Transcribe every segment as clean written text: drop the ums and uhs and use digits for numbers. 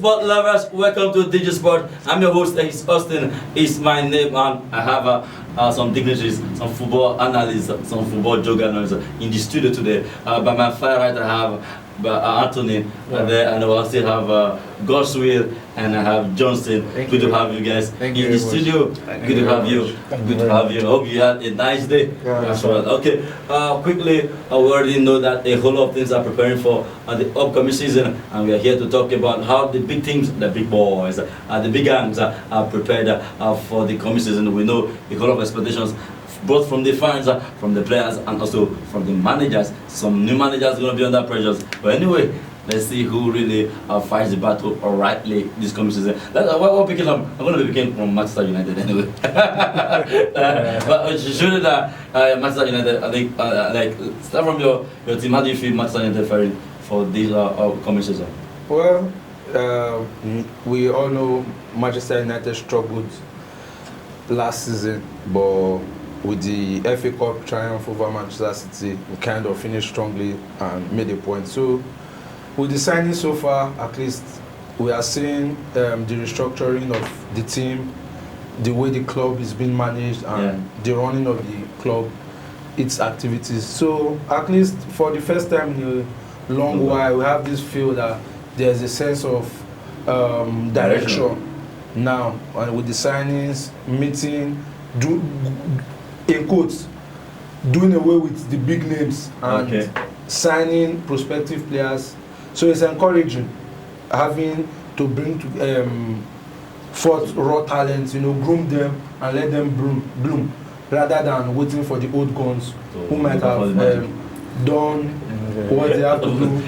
sport lovers, welcome to DJ Sport. I'm your host, Ehis Austin is my name, and I have some dignitaries, some football analysts, some football journalists in the studio today. By my far right, I have Anthony there, and I will still have Godswill and I have Johnson. Good to have you guys in the studio. Good to have you. Good to have you. Hope you had a nice day as well. Okay, quickly, we already know that a whole lot of things are preparing for the upcoming season, and we are here to talk about how the big teams, the big boys, the big gangs are prepared for the coming season. We know a whole lot of expectations, both from the fans, from the players, and also from the managers. Some new managers are going to be under pressure. But anyway, let's see who really fights the battle rightly this coming season. We're picking up. I'm going to be picking from Manchester United anyway. But surely that Manchester United, I think, like, start from your team. How do you feel Manchester United faring for this coming season? Well, we all know Manchester United struggled last season, but with the FA Cup triumph over Manchester City, we kind of finished strongly and made a point. So, with the signing so far, at least, we are seeing the restructuring of the team, the way the club is being managed, and the running of the club, its activities. So, at least for the first time in a long while, we have this feel that there's a sense of direction now, and with the signings, meeting, in quotes, doing away with the big names and signing prospective players. So it's encouraging having to bring forth raw talents, groom them and let them bloom rather than waiting for the old guns who might have done what they have to do.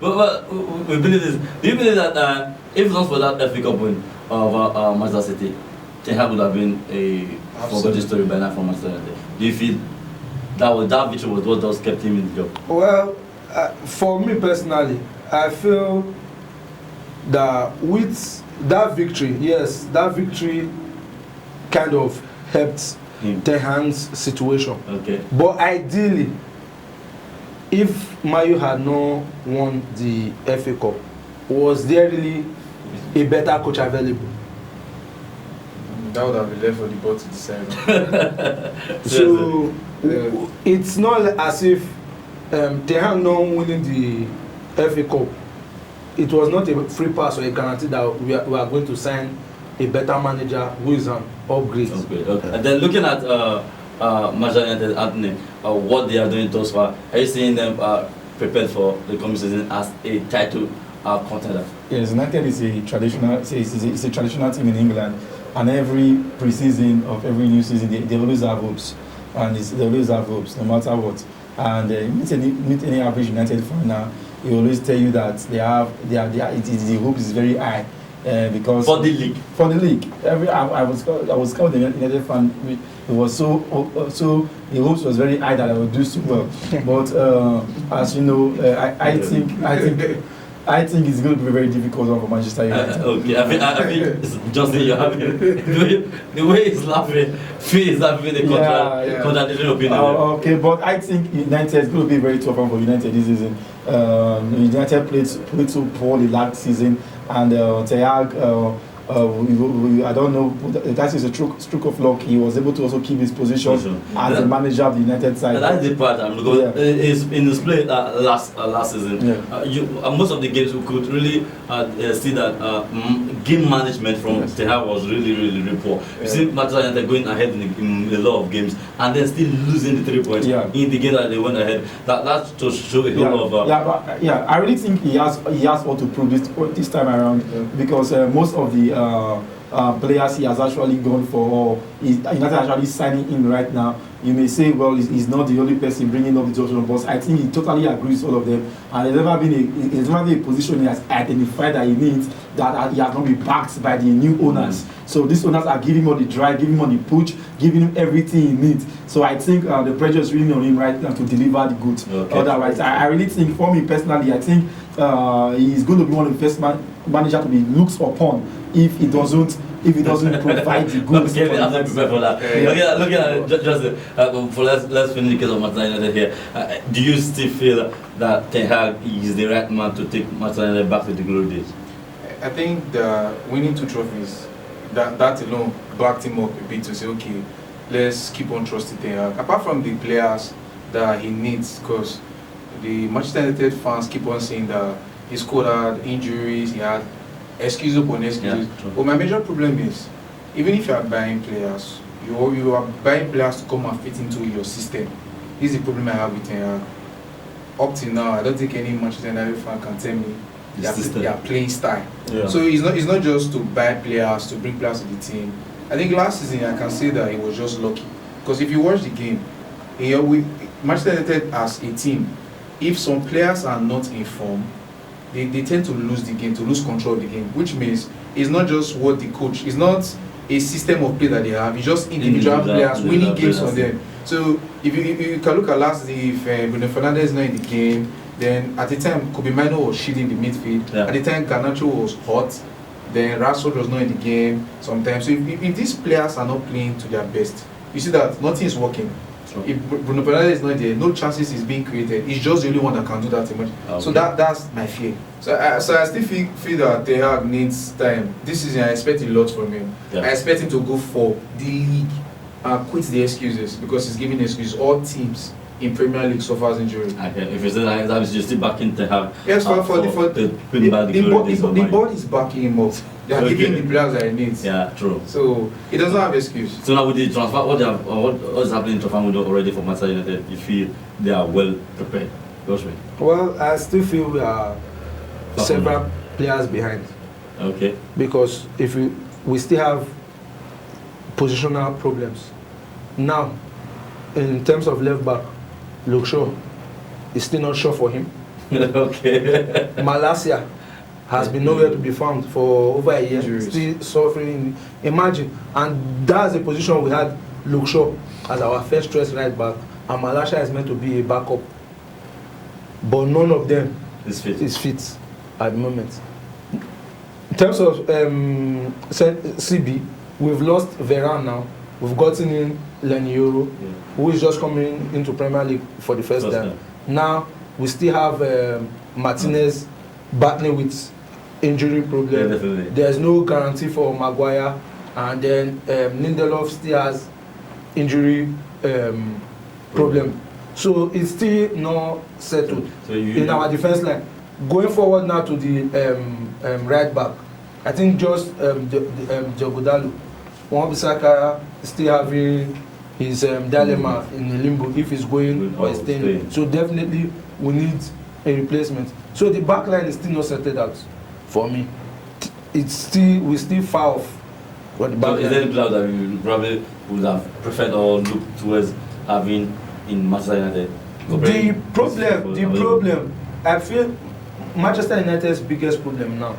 But we believe this. Do you believe that if not for that FA Cup win of Manchester City, Ten Hag would have been a forgotten story by now for Manchester United? Do you feel that victory was what just kept him in the job? Well, for me personally, I feel that with that victory, yes, that victory kind of helped Ten Hag's situation. Okay. But ideally, if Mayu had not won the FA Cup, was there really a better coach available? That would have been left for the board to decide. So it's not as if Ten Hag not winning the FA Cup, it was not a free pass or a guarantee that we are going to sign a better manager who is an upgrade. Okay. And then looking at Manchester United, Anthony, what they are doing thus far, are you seeing them prepared for the coming season as a title contender? Yes, United is a traditional. It's a traditional team in England, and every preseason of every new season, they always have hopes, and they always have hopes, no matter what. And meet any average United fan now, he always tell you that the hope is very high because for the league. For the league, I was called the United fan. It was so the hopes was very high that I would do so well. But as you know, I think it's going to be very difficult for Manchester United. Okay, I think Justin, you're having the way he's laughing, he's having a contradictory opinion. Okay, but I think United is going to be very tough for United this season. United played so poorly last season, and Ten Hag, I don't know, that is a stroke of luck. He was able to also keep his position as the manager of the United side. That's the part because it's in display last season. Most of the games we could really see that game management from Ten Hag was really poor. You see Manchester United going ahead in a lot of games and then still losing the 3 points in the game that they went ahead. That's to show a whole lot of. I really think he has what to prove this time around because most of the players he has actually gone for, or he's not actually signing in right now. You may say, well, he's not the only person bringing up the Joshua, but I think he totally agrees with all of them. And there's never been a position he has identified that he needs that he has not been backed by the new owners. So these owners are giving him all the drive, giving him all the push, giving him everything he needs. So I think the pressure is really on him right now to deliver the goods. Otherwise, I really think, for me personally, I think he's going to be one of the first manager to be looked upon if he doesn't provide the goods. Okay, I'm not prepared for that. Looking at it, let's finish the case of Manchester United here. Do you still feel that Ten Hag is the right man to take Manchester United back to the glory days? I think the winning 2 trophies, that alone backed him up a bit to say, okay, let's keep on trusting Ten Hag. Apart from the players that he needs, because the Manchester United fans keep on saying that his squad had injuries, he had excuses upon excuses. Yeah, but my major problem is, even if you are buying players, you are buying players to come and fit into your system. This is the problem I have with Ten Hag. Up till now, I don't think any Manchester United fan can tell me their playing style. Yeah. So it's not just to buy players, to bring players to the team. I think last season I can say that he was just lucky. Because if you watch the game, Manchester United as a team, if some players are not in form, they tend to lose the game, to lose control of the game, which means it's not just what the coach, it's not a system of play that they have, it's just individual players winning games for them. So if you can look at last season, if Bruno Fernandes is not in the game, then at the time Kobe Mino was shielding the midfield. Yeah. At the time Garnacho was hot. Then Rashford was not in the game sometimes. So if these players are not playing to their best, you see that nothing is working. Sure. If Bruno Fernandes is not there, no chances is being created. He's just the only one that can do that much. Okay. So that's my fear. So I still feel that Ten Hag needs time. This season I expect a lot from him. Yeah. I expect him to go for the league and quit the excuses, because he's giving excuses. All teams in Premier League suffers injury. Okay, if you say that, that means you're still back in Ten Hag. Yes, the board is backing him up. They are giving the players that he needs. Yeah, true. So he doesn't have excuse. So now with the transfer, what is happening in transfer window already for Manchester United? You feel they are well prepared? Godswill. Well, I still feel we are several players behind. Okay. Because if we still have positional problems. Now, in terms of left back, Luke Shaw is still not sure for him. Okay. Malacia has been nowhere to be found for over a year, Injuries. still suffering. Imagine, and that's the position we had Luke Shaw as our first choice right back, and Malacia is meant to be a backup. But none of them It's fit. is fit at the moment. In terms of CB, we've lost Varane now. We've gotten in Lenioro, who is just coming into Premier League for the first time. Now we still have Martinez battling with injury problem. Yeah, definitely. There's no guarantee for Maguire, and then Lindelof still has injury problem. So it's still not settled in our defense line. Going forward now to the right back, I think just Jogodalu, Wan-Bissaka still having his dilemma in the limbo if he's going or staying. So definitely we need a replacement. So the back line is still not settled out for me. We're still far off. For the back So is there any player that you probably would have preferred or looked towards having in Manchester United? The problem, I feel Manchester United's biggest problem now,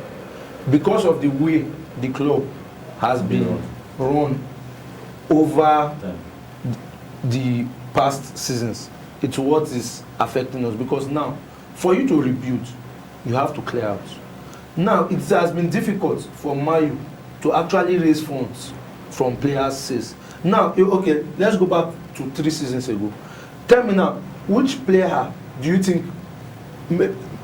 because of the way the club has been run over the past seasons, it's what is affecting us. Because now, for you to rebuild, you have to clear out. Now, it has been difficult for Mayu to actually raise funds from players' sales. Now, okay, let's go back to 3 seasons ago. Tell me now, which player do you think,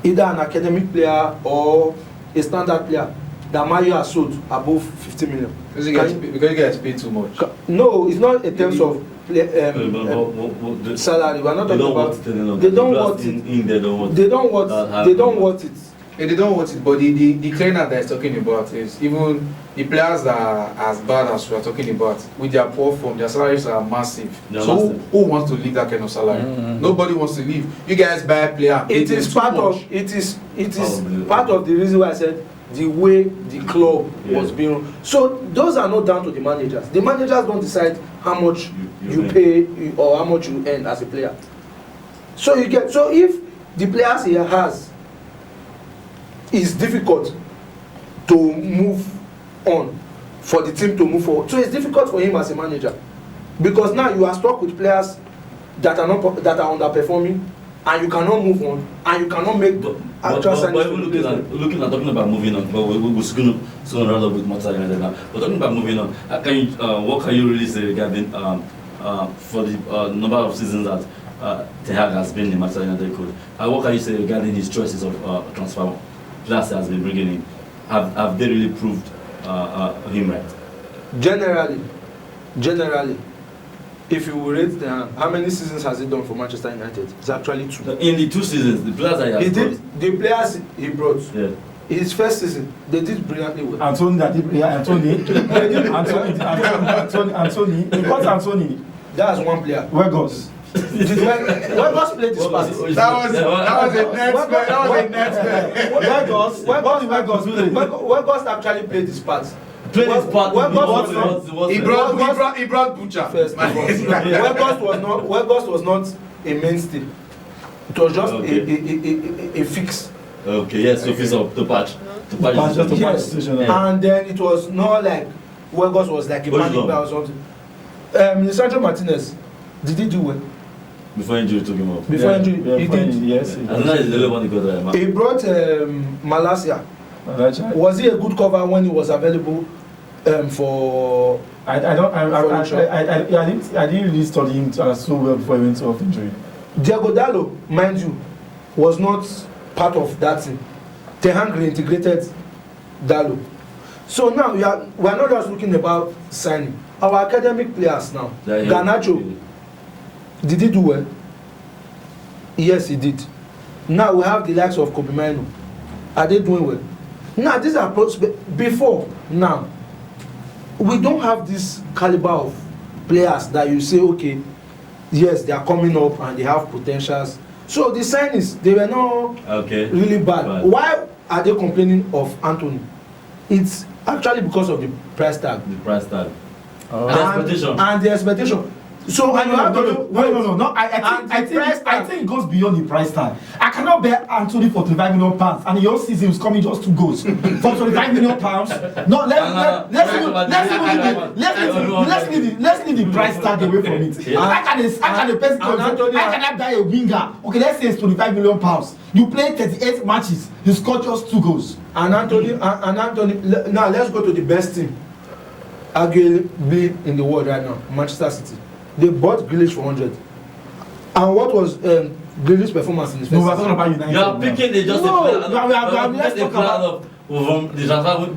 either an academic player or a standard player, that Mayu has sold above 50 million? Because you guys pay too much. No, it's not in terms of salary. We're not talking about. They don't want it. They don't want it. Yeah, they don't want it, but the trainer that is talking about is even the players that are as bad as we are talking about, with their poor form, their salaries are massive. Who wants to leave that kind of salary? Nobody wants to leave. You guys buy a player. It is part of part of the reason why I said the way the club was being run. So those are not down to the managers. The managers don't decide how much you pay or how much you earn as a player. So if the players he has, it's difficult to move on, for the team to move forward. So it's difficult for him as a manager, because now you are stuck with players that are underperforming, and you cannot move on, and you cannot make actual signings. Looking at talking about moving on, but we're soon round up with Manchester United now. But talking about moving on, what can you really say regarding for the number of seasons that Ten Hag has been the Manchester United coach? What can you say regarding his choices of transfer players he has been bringing in? have they really proved him right? Generally, if you rate them, how many seasons has he done for Manchester United? It's actually 2. In the 2 seasons, the players that he has brought. The players he brought. Yeah. His first season, they did brilliantly well. Anthony. Because Anthony. That's one player. Weghorst. Weghorst played his passes. That was a Weghorst actually played his parts. He brought Butcher first. Weghorst was not a mainstay. It was just a fix. Okay, yes, so fix up the patch. Yes. And then it was not like Weghorst was like a panic player or something. Lisandro Martinez, did he do well? Before injury took him off. He did. Yes. I don't know if the one he got right. He brought Malacia. Was he a good cover when he was available for? I didn't really study him so well before he went off injury. Diego Dallo, mind you, was not part of that team. Ten Hag reintegrated Dallo. So now we are not just looking about signing. Our academic players now. Garnacho, did he do well? Yes, he did. Now we have the likes of Kobe Mainoo. Are they doing well? Now these are before now. We don't have this caliber of players that you say, okay, yes, they are coming up and they have potentials. So the signings, they were not really bad. Right. Why are they complaining of Anthony? It's actually because of the price tag. The price tag. And the expectation. So I think it goes beyond the price tag. I cannot bear Anthony for £25 million, and your season is coming just 2 goals for £25 million. No, let's leave the price tag away from it. How can a person buy a winger? Okay, let's say it's £25 million. You play 38 matches, you score just 2 goals. And Anthony, now let's go to the best team arguably in the world right now, Manchester City. They bought Grealish for 100. And what was Grealish's performance in his first season? You are picking the just let's talk about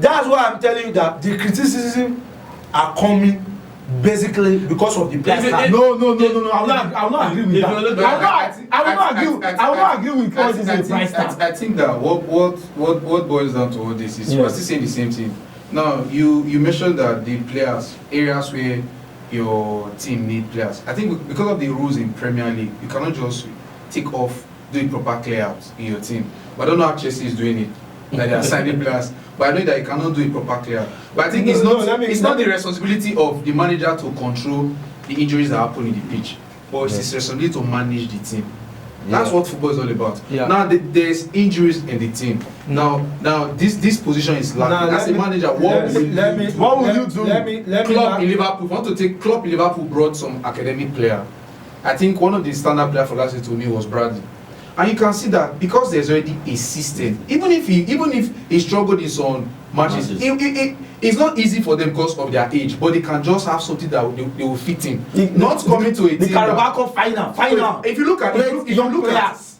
that's why I'm telling you that the criticism are coming basically because of the price tag. No. I will not agree with that. I will not agree with what is the price tag. I think that what boils down to all this is we're still saying the same thing. Now you mentioned that the players, areas where your team need players. I think because of the rules in Premier League, you cannot just take off, do a proper clear out in your team. But I don't know how Chelsea is doing it. That they are signing players. But I know that you cannot do a proper clear out. But I think it's not the responsibility of the manager to control the injuries that happen in the pitch. But it's his responsibility to manage the team. That's what football is all about. Now there's injuries in the team. Now this position is lacking. As a manager, what will you do? Klopp in Liverpool. If you want to take Klopp in Liverpool brought some academic player. I think one of the standard player for last year to me was Bradley. And you can see that because there's already a system, even if he struggled in some matches, it's not easy for them because of their age, but they can just have something that they will fit in. Not coming to a team. The Carabao Cup final. If you look at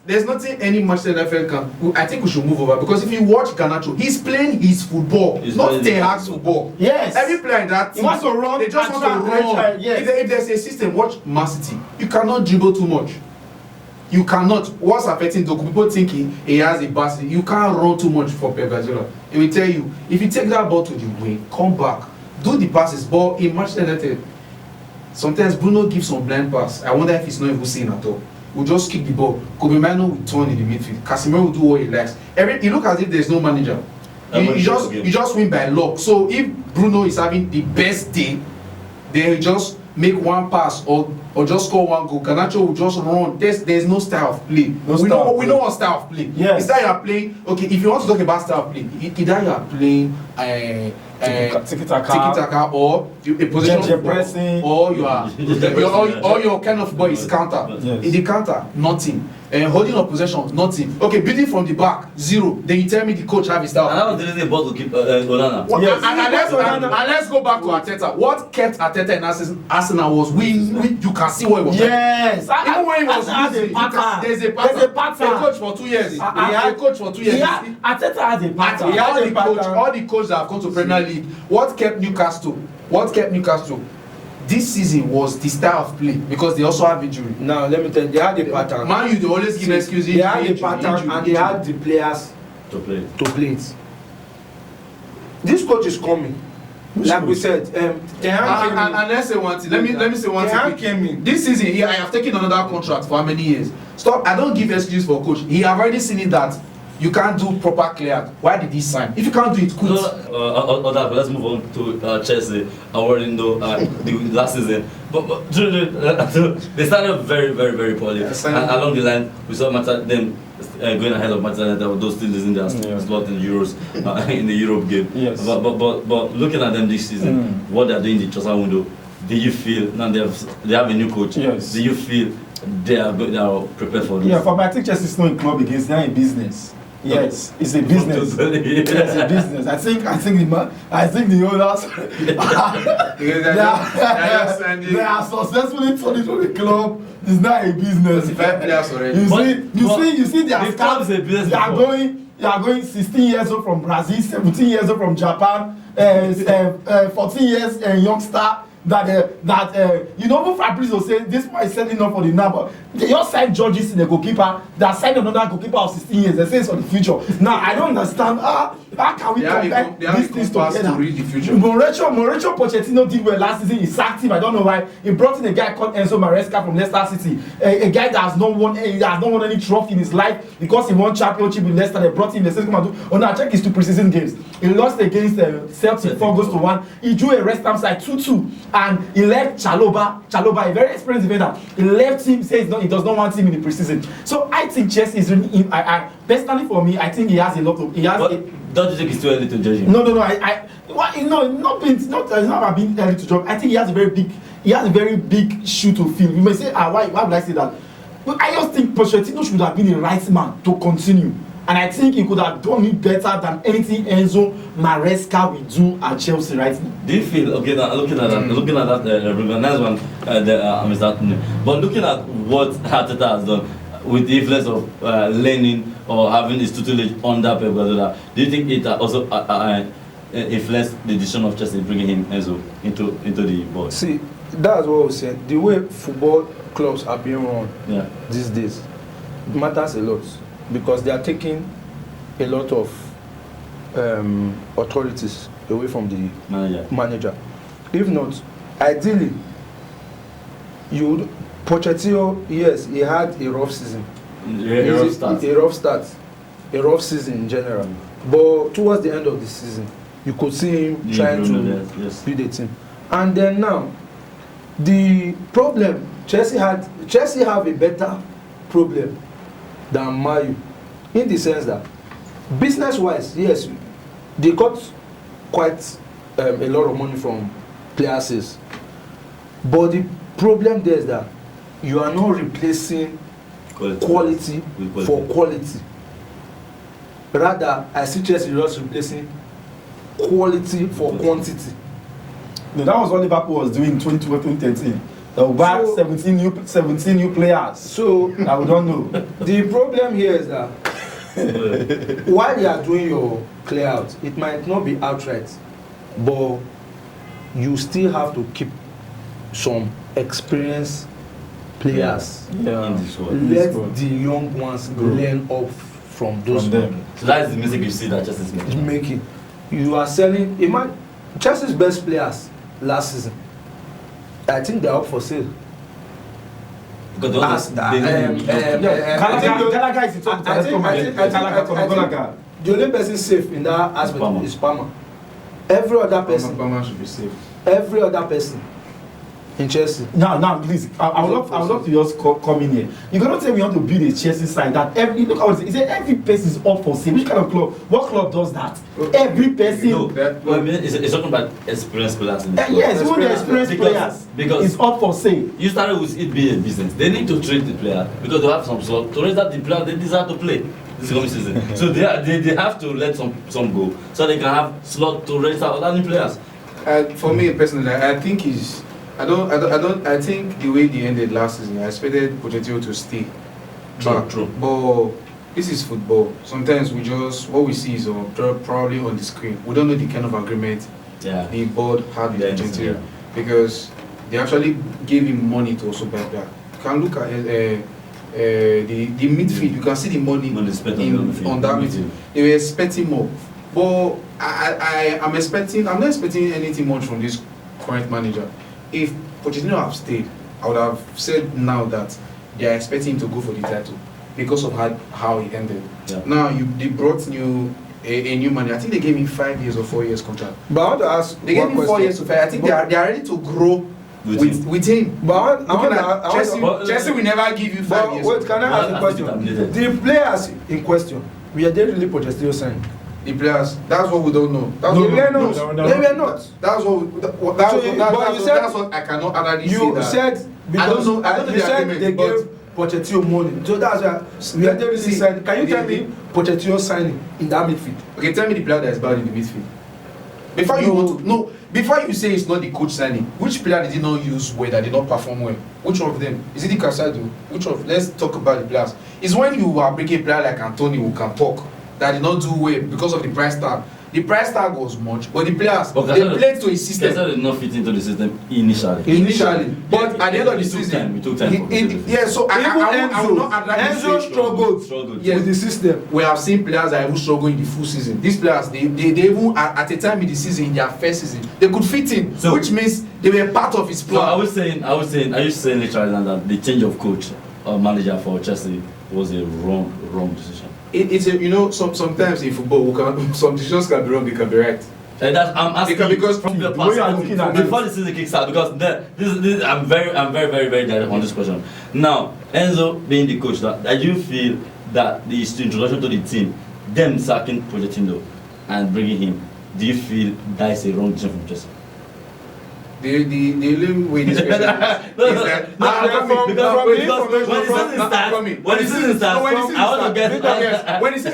there's nothing any Manchester United can. I think we should move over because if you watch Garnacho, he's playing his football, not Ten Hag's football. Yes. Every player in that team, he wants to run. They just want to run. Yes. If there's a system, watch Man City. You cannot dribble too much. You cannot. What's affecting Doku? People thinking he has a bad. You can't run too much for Pep Guardiola. He will tell you if you take that ball to the wing, come back, do the passes. But in Manchester United, sometimes Bruno gives some blind pass. I wonder if he's not even seeing at all. We'll just kick the ball. Kobe Mainoo will turn in the midfield. Casemiro will do what he likes. You look as if there's no manager. You just win by luck. So if Bruno is having the best day, then he just make one pass or just score one goal. Garnacho will just run. There's no style of play. We know what style of play. Yes. It's that you are playing. Okay, if you want to talk about style of play, either you are playing tiki-taka or a position pressing, or you are or your kind of ball is counter. Yes. In the counter, nothing. Holding up possession, nothing. Okay, building from the back, 0. Then you tell me the coach have his style. And I was the ball to keep Onana. Yes. And let's go back to Arteta. What kept Arteta in Arsenal was you can can see what he was Yes. even when he was Arteta losing, has there's a pattern. A coach for 2 years. He had a coach for 2 years. Arteta has a pattern. He had all the coaches that have come to Premier League. What kept Newcastle? This season was the style of play because they also have injury. Now let me tell you, they had a pattern. Man, you always give excuses. They had a pattern and they had the players to play. it. This coach is coming. Like we said, and let's say one thing. Let me say one thing. Came in. This season, I have taken another contract for how many years? Stop. I don't give excuse for coach. He have already seen it that you can't do proper clear. Why did he sign? If you can't do it, quit. Let's move on to Chelsea. The last season, but they started very, very, very poorly. And along the line, we saw them going ahead of Manchester United, those still losing their slot in Euros in the Europe game. Yes. But looking at them this season, what they're doing in the transfer window, do you feel now they have a new coach? Yes. Do you feel they are prepared for this? Yeah, for my Chelsea is not a club against, they're a business. Yes, it's a business. It's a business. I think the owners they are successfully turning to the club. It's not a business. 5 players already. You see their scouts. They are going 16 years old from Brazil, 17 years old from Japan, 14 years youngster. Even Fabrizio say this one is setting up for the number. They just signed Georges in the goalkeeper. They signed another goalkeeper of 16 years. They say it's for the future. Now I don't understand how can we compare these things together. To read the future. Mauricio Pochettino did well last season. He sacked him. I don't know why. He brought in a guy called Enzo Maresca from Leicester City, a guy that has not won any trophy in his life because he won championship with Leicester. They brought him. They said, "Come and do." Oh no, I check his 2 preseason games. He lost against Celtic 4-1. He drew a West Ham side 2-2. And he left Chaloba, a very experienced defender. He left him, says he does not want him in the preseason. So I think Chelsea is really. Personally for me, I think he has a lot of. Don't you think it's too early to judge him? No. It's not about being early to judge. I think he has a very big shoe to fill. You may say, why would I say that? But I just think Pochettino should have been the right man to continue. And I think he could have done it better than anything Enzo Maresca will do at Chelsea right now. Do you feel looking at that nice one, but looking at what Arteta has done with the influence of learning or having his tutelage under Pep Guardiola, do you think it also influenced the decision of Chelsea bringing him Enzo into the board? See, that's what we said. The way football clubs are being run these days matters a lot. Because they are taking a lot of authorities away from the manager. If not, ideally, Pochettino, yes, he had a rough season. A rough season in general. But towards the end of the season, you could see him trying to build a team. And then now, the problem, Chelsea have a better problem than Mayu, in the sense that business-wise, yes, they got quite a lot of money from players, but the problem there is that you are not replacing quality for quality. Rather, I see Chelsea just replacing quality for quantity. No, that was what Liverpool was doing in 2012-2013. They will buy 17 new players. So that we don't know. The problem here is that while you are doing your clear out, it might not be outright, but you still have to keep some experienced players. Let the young ones learn up from those. So that is the mistake you see that Chelsea is making. You are selling. Chelsea's best players last season, I think they are up for sale. Because Gallagher is the only person safe in that aspect is Palmer. Every other person should be safe. Every other person in Chelsea. Now, please, I would love to just come in here. You cannot tell me how to build a Chelsea side that look how he said every person is up for sale. Which kind of club? What club does that? Every person. No, it's talking about experienced players. Yes, even the experienced players is up for sale. You started with it being a business. They need to trade the player because they have some slot to raise that the player they deserve to play this coming season. So they have to let some go so they can have slot to raise out other new players. For me personally, I think he's I think the way they ended last season, I expected Pochettino to stay. True. But this is football. Sometimes what we see is probably on the screen. We don't know the kind of agreement the board had with Pochettino because they actually gave him money to also buy that. You can look at the midfield. You can see the money spent on that midfield. They were expecting more. But I'm not expecting anything much from this current manager. If Pochettino have stayed, I would have said now that they are expecting him to go for the title because of how he ended. Yeah. Now they brought a new manager. I think they gave him 5 years or 4 years contract. But I want to ask. They gave him 4 years to fight. I think they are ready to grow with him. But Chelsea will never give you 5 years. Wait, can I ask a question? The players in question, were they really Pochettino signed? The players, that's what we don't know. They were not. That's what I cannot analyze. You said because I don't know you said they gave Pochettino money. So that's why we are really signed. Can you tell me Pochettino signing in that midfield? Okay, tell me the player that is bad in the midfield. Before you say it's not the coach signing, which player did he not use well that did not perform well? Which one of them? Is it the Casado? Let's talk about the players. It's when you are bringing a player like Anthony who can talk that did not do well because of the price tag. The price tag was much, but the players they played to his system. Casado did not fit into the system initially. But at the end of the season, it took time. So I will not Enzo struggled with the system. We have seen players that even struggle in the full season. These players, they even at a time in the season, in their first season, they could fit in, which means they were part of his plan. So I was saying, literally that the change of coach or manager for Chelsea was a wrong decision. It's sometimes in football some decisions can be wrong, they can be right. And that's I'm asking because from your perspective before the season kicks out, because this I'm very direct on this question. Now, Enzo being the coach, that you feel that the introduction to the team, them sacking Pochettino and bringing him, do you feel that is a wrong decision from Chelsea? The only way this question is that when the season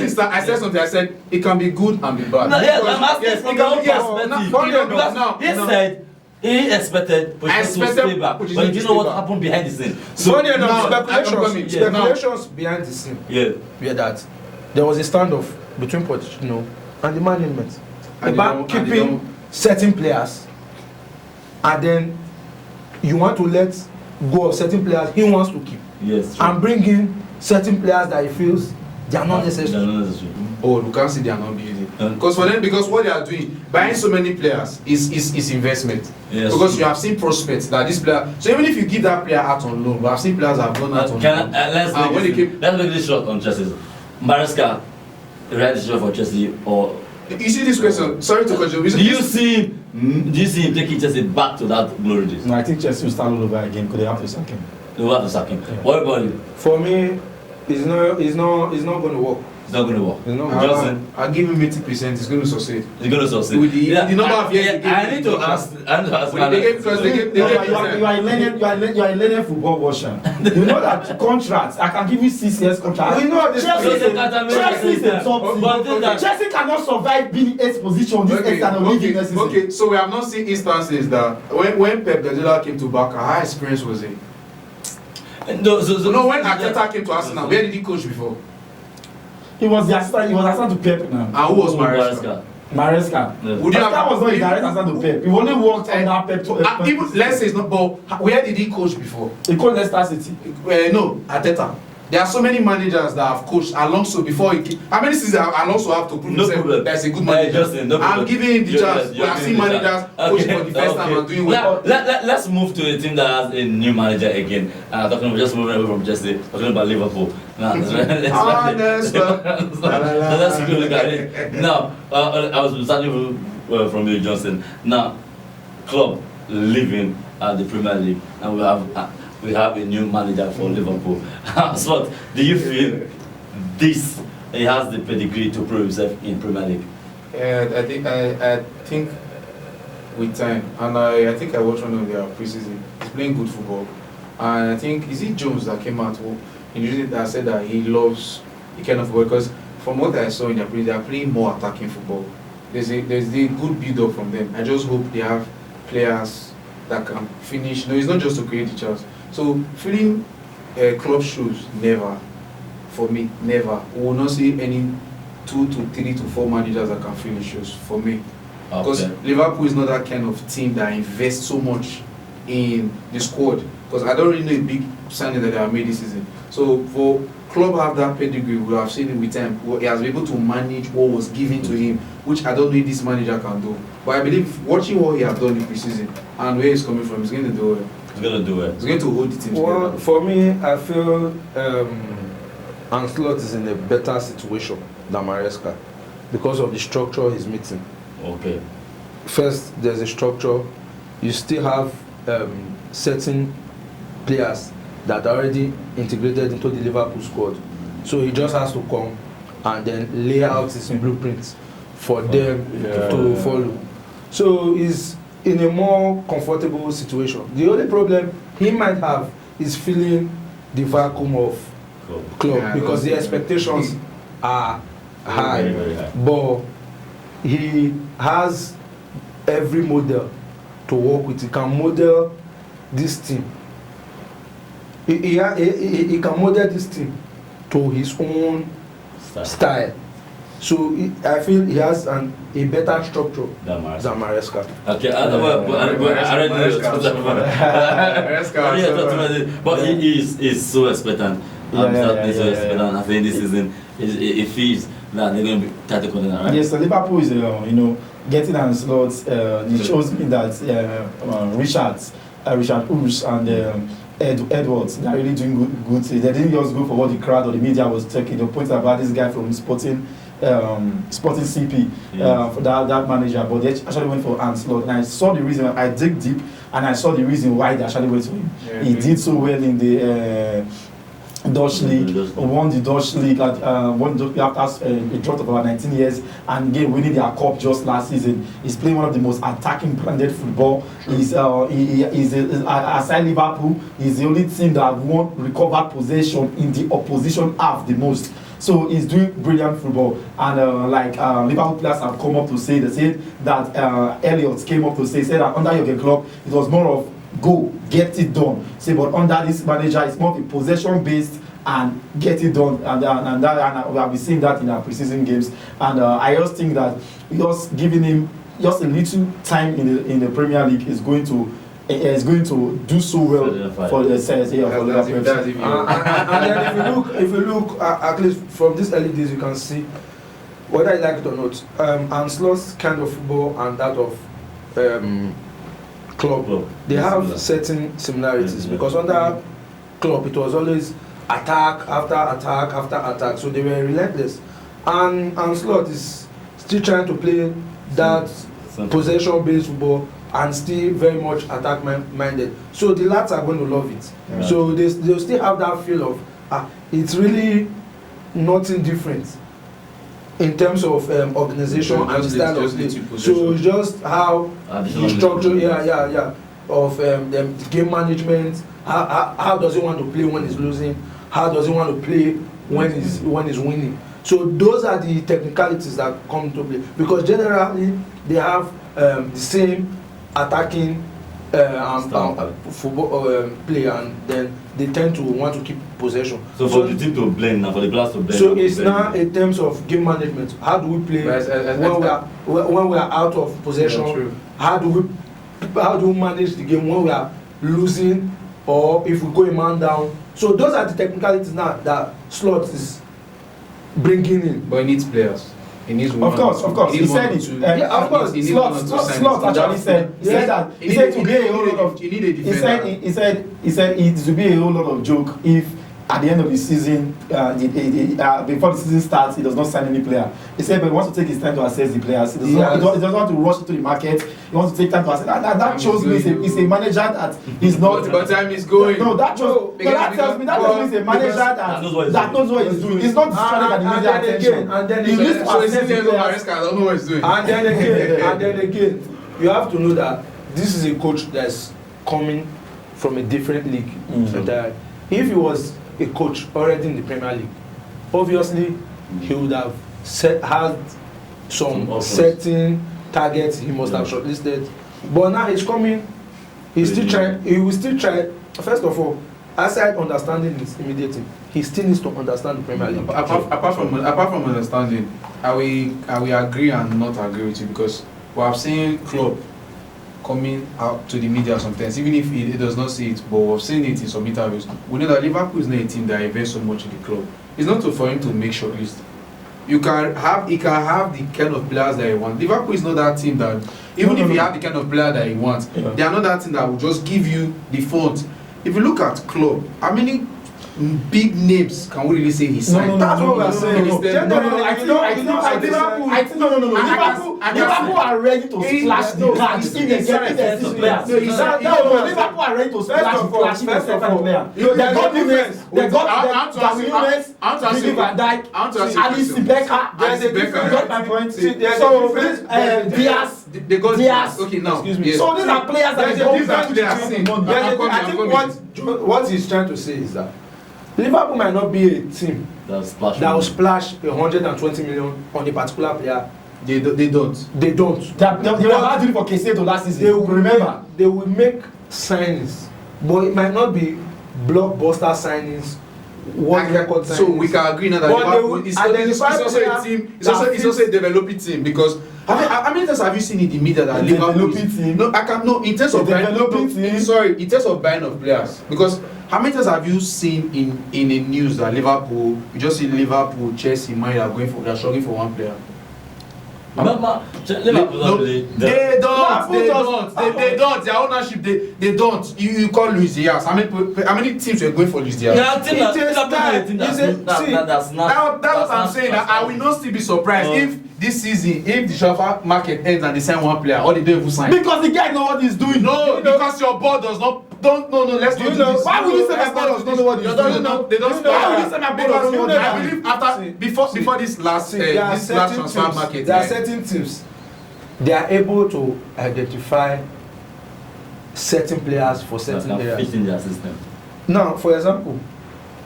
starts, I said something. I said it can be good and be bad. No, yes, I'm asking from your perspective. He said he expected Pochettino to stay back, but you didn't know what happened behind the scene. So speculations behind the scene were that there was a standoff between Pochettino and the management about keeping certain players. And then you want to let go of certain players he wants to keep. Yes. And bring in certain players that he feels they are not necessary. Oh, you can't see they are not building. Because for them, because what they are doing, buying so many players is investment. Yes. Because you have seen prospects that this player. So even if you give that player out on loan, we have seen players that have gone out on loan. Let's make this short on Chelsea. Maresca, right decision for Chelsea or? You see this question? Sorry to cut you. Do you see him taking Chelsea back to that glory days? No, I think Chelsea will start all over again because they have to sack him. They will have to sack him. Yeah. What about you? For me, it's not going to work. It's not going to work. It's not going to work. I'll give him 80%. It's going to succeed. It's going to succeed. With the number of years I need to ask. You are a learning football watcher. You know that contracts. I can give you 6 years contract. We know this. Chelsea is a top team. Chelsea cannot survive being 8th position this external league next season. Okay, so we have not seen instances that when Pep Guardiola came to Barca, how experience was it? No, when Arteta came to Arsenal, where did he coach before? He was the assistant. He was assistant to Pep now. And who was Maresca? Maresca. Yeah. Maresca was not a direct assistant to Pep. He only worked under Pep. Even let's say it's not. But where did he coach before? He coached Leicester City. No, Arteta. There are so many managers that have coached Alonso before he came. How many seasons Alonso have to prove himself that's a good manager? I'm giving him the chance. We have seen managers coaching for the first time and doing well. Let's move to a team that has a new manager again. Just moving away from Chelsea, talking about Liverpool. Let's quickly look at it. Now, I was starting from you, Johnson. Now, club living at the Premier League, and we have a new manager for Liverpool. So, do you feel he has the pedigree to prove himself in Premier League? I think with time, and I think I watched one of their preseason. He's playing good football, and I think is it Jones that came out that said that he loves the kind of football, because from what I saw in their preseason, they are playing more attacking football. There's a good build up from them. I just hope they have players that can finish. No, it's not just to create the chance. So filling club shoes, never. For me, never. We will not see any 2 to 3 to 4 managers that can fill the shoes. For me, because Liverpool is not that kind of team that invests so much in the squad. Because I don't really know a big signing that they have made this season. So for club have that pedigree, we have seen it with him. He has been able to manage what was given to him, which I don't know if this manager can do. But I believe watching what he has done in preseason and where he's coming from, he's going to do it. He's going to do it. He's going to hold the team Well, together. for me, I feel Ancelotti is in a better situation than Maresca because of the structure he's meeting. Okay. First, there's a structure. You still have certain players that are already integrated into the Liverpool squad. So he just has to come and then lay out his blueprints for them to follow. So he's in a more comfortable situation. The only problem he might have is feeling the vacuum of club because the expectations are high. Very high. But he has every model to work with. He can model this team. He can model this team to his own style. So I feel he has a better structure than Maresca. Okay, I but he is so expectant. I think this season it feels that they're going to be title contender, right? Yes, so Liverpool is getting Ancelotti. It shows me that Richard Hughes and Edwards, they're really doing good. They didn't just go for what the crowd or the media was taking. The point about this guy from Sporting CP, for that manager, but they actually went for Ancelotti. And I saw the reason. I dig deep, and I saw the reason why they actually went to him. He did so well in the Dutch League, won the Dutch League after a drought of about 19 years, and again winning their cup just last season. He's playing one of the most attacking branded football. Aside Liverpool, he's the only team that won recovered possession in the opposition half the most. So he's doing brilliant football, and Liverpool players have come up to say that Elliott came up to say that under Jurgen Klopp it was more of go get it done. Say, but under this manager it's more of a possession based and get it done, and we have been seeing that in our preseason games. And I just think that just giving him just a little time in the Premier League is going to do so well for the Liverpool. And then if you look at least from these early days, you can see whether I like it or not. Ancelotti's kind of football and that of Klopp, they have certain similarities because under Klopp it was always attack after attack after attack, so they were relentless. And Ancelotti is still trying to play that possession-based football and still very much attack-minded. So the lads are going to love it. Yeah. So they'll still have that feel of it's really nothing different in terms of organization and style of play. So just how the structure, of the game management. How does he want to play when he's losing? How does he want to play when he's winning? So those are the technicalities that come into play, because generally they have the same attacking football play, and then they tend to want to keep possession. So for the team to blend now, for the players to blend. So it's now in terms of game management. How do we play when we are out of possession? How do we manage the game when we are losing, or if we go a man down? So those are the technicalities now that Slot is bringing in. But he needs players. He needs one. Of course. He said it. Of course. Slot actually said to be a whole lot of. You need a defender. He said it to be a whole lot of joke if at the end of the season, before the season starts, he does not sign any player. He said, but he wants to take his time to assess the players. He doesn't want to rush into the market. He wants to take time to assess. That shows me he's a manager that is not. But time is going. No, that tells me he's a manager that knows what he's doing. He's not distracted by the media attention. And then he needs to assess the players. I don't know what he's doing. And then again, you have to know that this is a coach that's coming from a different league. That if he was a coach already in the Premier League, obviously he would have had some certain targets he must have shortlisted. But now he's coming He will still try. First of all, aside understanding his immediate team, he still needs to understand the Premier League. Apart from understanding, I will agree and not agree with you, because we have seen Klopp coming out to the media sometimes, even if he does not see it, but we've seen it in some interviews. We know that Liverpool is not a team that invests so much in the club. It's not for him to make shortlist. He can have the kind of players that he wants. Liverpool is not that team that, even if he have the kind of player that he wants, they are not that team that will just give you the funds. If you look at Klopp, how many big names can we really say he signed? That's what we are saying. Liverpool are ready to splash the cash if they get this players. Liverpool are ready to splash the cash if they get player. They got defense. They got Darwin Núñez, Virgil van Dijk, Alisson Becker. Got my point. So Diaz. They got Diaz. Okay, now. So these are players that I think what he's trying to say is that Liverpool might not be a team that will splash 120 million on a particular player. They don't. They were not doing for Caicedo last season. They will make signings, but it might not be blockbuster signings. So we can agree now that Liverpool is also a team. It's also a developing team, because how many times have you seen in the media that Liverpool is team? In terms of in terms of buying of players, because how many times have you seen in the news that Liverpool, you just see Liverpool, Chelsea, Man they're struggling for one player? Liverpool they don't. Their ownership, they don't. You call Luis Diaz. How many teams were going for Luis Diaz? That's what I'm saying. I will not still be surprised if this season, if the transfer market ends and they sign one player, or they don't even sign. Because the guy know what he's doing. No, because your board does not. Let's do this. Why would you say my board does not know what he's doing? They don't. Why would you say my board does not know what he's doing? I believe before this last transfer market, there are certain teams they are able to identify certain players for certain areas. Fit in their system. Now, for example,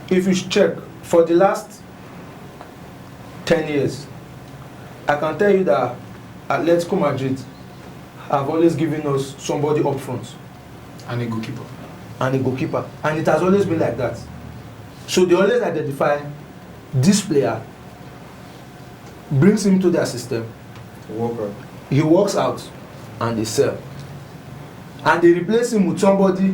if you check for the last 10 years, I can tell you that Atletico Madrid have always given us somebody up front. And a goalkeeper. And it has always been like that. So they always identify this player, brings him to their system, he works out, and they sell. And they replace him with somebody.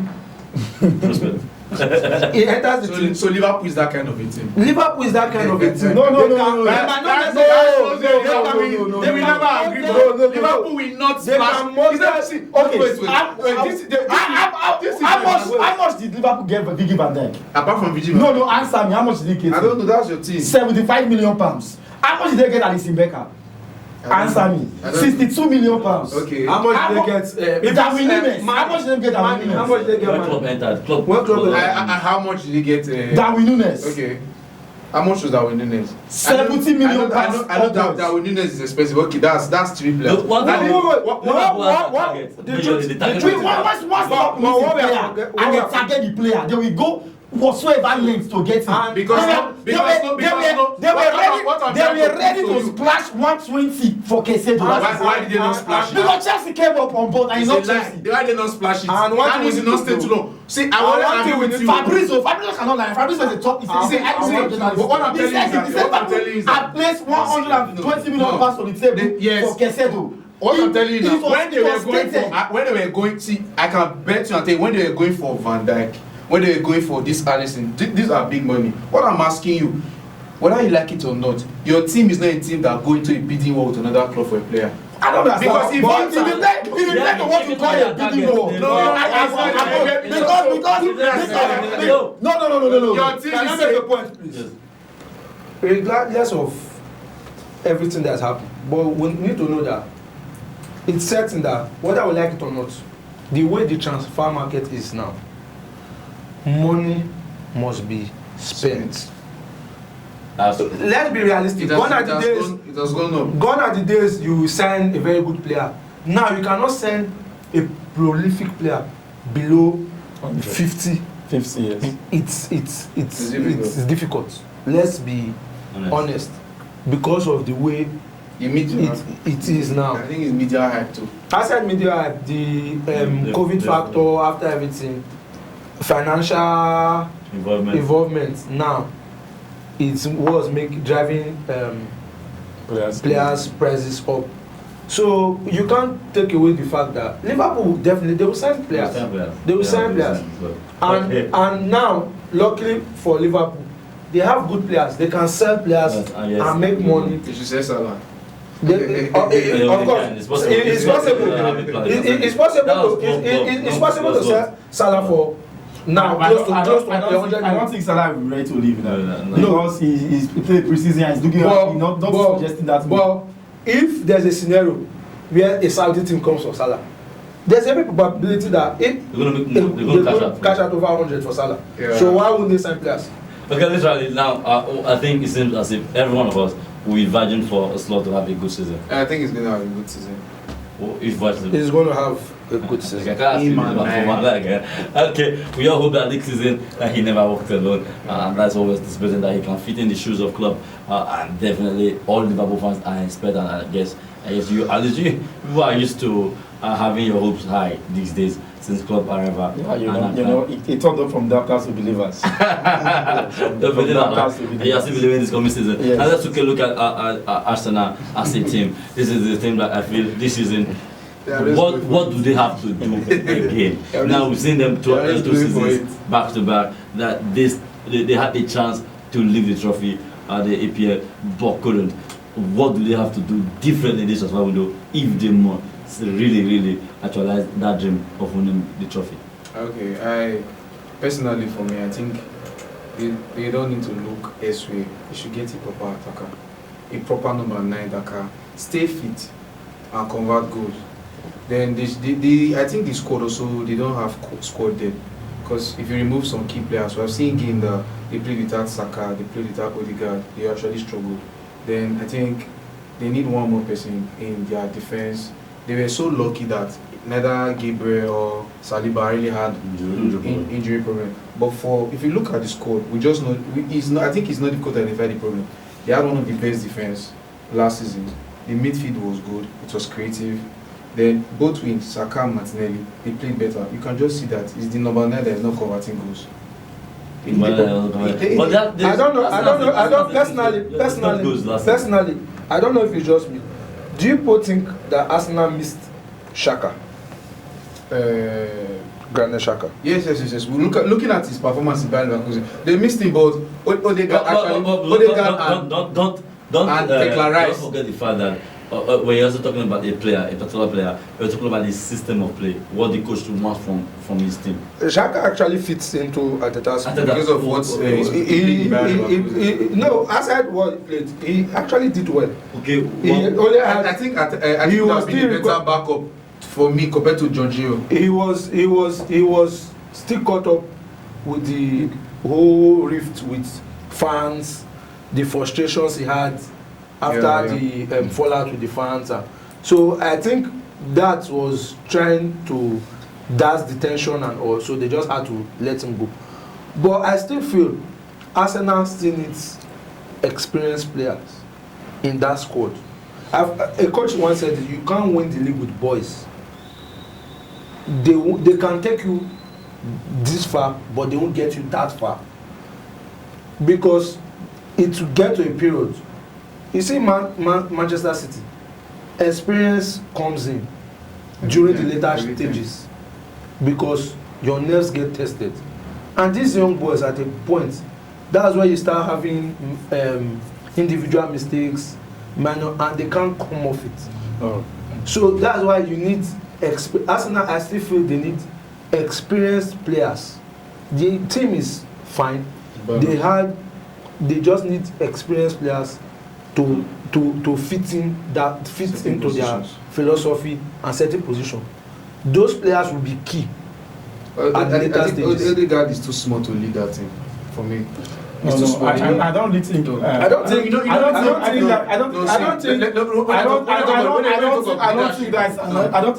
He enters the team. So Liverpool is that kind of a team. Liverpool is that kind of a team. No. They will never agree. Liverpool will not splash. How much did Liverpool get for Virgil van Dijk? Apart from Virgil. No, answer me. How much did he get? I don't know. That's your team. 75 million pounds. How much did they get Alisson Becker? Answer me. 62 million pounds. Okay. How much did they get? Darwin Núñez. How much did they get Darwin Núñez? How much did they get? When Klopp entered, How much did he get? Darwin Núñez. Okay. How much was Darwin Núñez? 70 million pounds. I know that Darwin Núñez is expensive. Okay, that's 3 players. What? And they target the player. They will go whatsoever length to get him. Because they were ready to splash 120 for Caicedo. Why did they not splash it? Because Chelsea came up on board and he's not Chelsea. Why did they not splash it? And one thing is not stay too long. See, I want to agree with you. Fabrizio cannot lie. Fabrizio is the top. What I'm telling you is I placed 120 million pounds on the table for Caicedo. What I'm telling you now, when they were going, see, I can bet you and tell you, when they were going for Van Dijk, when they were going for this Alisson, these are big money. What I'm asking you, whether you like it or not, your team is not a team that go into a bidding war with another club for a player. I don't understand. Because if you like to what you call a bidding war. No. Your team Can I make a point, please? Regardless of everything that's happened, but we need to know that it's certain that whether we like it or not, the way the transfer market is now, money must be spent. Let's be realistic. Gone are the days you will sign a very good player. Now you cannot sign a prolific player below 50 years. It's difficult. Let's be honest. Because of the way It is now. I think it's media hype too. Aside media hype, the COVID factor after everything, financial involvement now, it was driving players prices up. So you can't take away the fact that Liverpool they will sign players. They will sign players. And now, luckily for Liverpool, they have good players. They can sell players and make money. You should say Salah. Of course, it's possible. It's possible to sell Salah for now close to 100. I don't think Salah will be ready to leave now. Because he's played preseason and he's looking at not suggesting that. But if there's a scenario where a Saudi team comes for Salah, there's every probability that they're going to cash out over 100 for Salah. Yeah. So why wouldn't they sign players? Okay, literally now, I think it seems as if every one of us will imagine for a slot to have a good season. I think he's going to have a good season. He's going to have a good season. Okay, we all hope that next season he never walked alone, and that's always this person that he can fit in the shoes of club, and definitely all Liverpool fans are expecting. And I guess you are used to having your hopes high these days since club arrival. Yeah, it turned up from darkness to believers. You are still believing this coming season. Yes. And let's take a look at Arsenal as a team. This is the team that I feel this season. What do they have to do again? Now we've seen them two seasons back to back. That they had the chance to lift the trophy at the APL, but couldn't. What do they have to do differently this transfer window if they must really actualize that dream of winning the trophy? Okay, personally for me, I think they don't need to look elsewhere. They should get a proper attacker, a proper number 9 that can stay fit and convert goals. Then I think the squad also, they don't have squad depth, because if you remove some key players, we have seen game that they played without Saka, they played without Odegaard, they actually struggled. Then I think they need one more person in their defense. They were so lucky that neither Gabriel or Saliba really had injury problem. But if you look at the squad, we just know I think it's not difficult to identify the problem. They had one of the best defense last season. The midfield was good. It was creative. Then both wings, Saka and Martinelli, they played better. You can just see that it's the number 9 that is not converting goals. I don't know. Personally, I don't know if it's just me. Do you both think that Arsenal missed Xhaka? Granit Xhaka. Yes. We're looking at his performance in Bayern Leverkusen. They missed him, but Odegaard don't forget the fact that when you're also talking about a particular player, you're talking about the system of play, what the coach wants from his team. Xhaka actually fits into Arteta's because of what no, aside what he played, he actually did well. Okay, I think he was still a better backup for me compared to Jorginho. He was still caught up with the whole rift with fans, the frustrations he had after the fallout with the fans. So I think that was trying to dash the tension and all, so they just had to let him go. But I still feel Arsenal still needs experienced players in that squad. A coach once said you can't win the league with boys. They can take you this far, but they won't get you that far. Because it will get to a period. You see, Manchester City, experience comes in during the later stages because your nerves get tested. And these young boys at a point, that's where you start having individual mistakes, minor, and they can't come off it. Oh. So that's why you need Arsenal. I still feel they need experienced players. The team is fine. They just need experienced players to fit into their philosophy and certain position. Those players will be key at the later stages. Odegaard is too small to lead that team for me. I don't really think. I don't think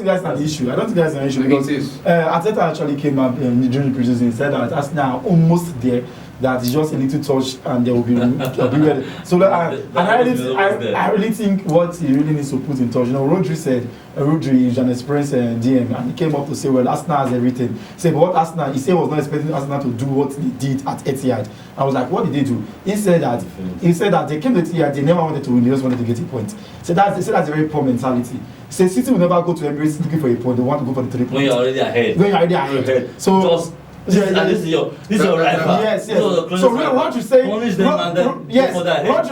that's an issue. I don't think that's an issue because Arteta actually came up during the preseason and said that Arsenal are almost there that it's just a little touch and they will be ready. So I really think what he really needs to put in touch. You know, Rodri is an experienced DM, and he came up to say, well, Arsenal has everything. He said, but what Arsenal, he said was not expecting Arsenal to do what they did at Etihad. I was like, what did they do? He said that they came to Etihad, they never wanted to win, they just wanted to get a point. So that's a very poor mentality. He said City will never go to Emirates looking for a point, they want to go for the 3 points. When you're already ahead. So this is your rival. Yes. So Rodri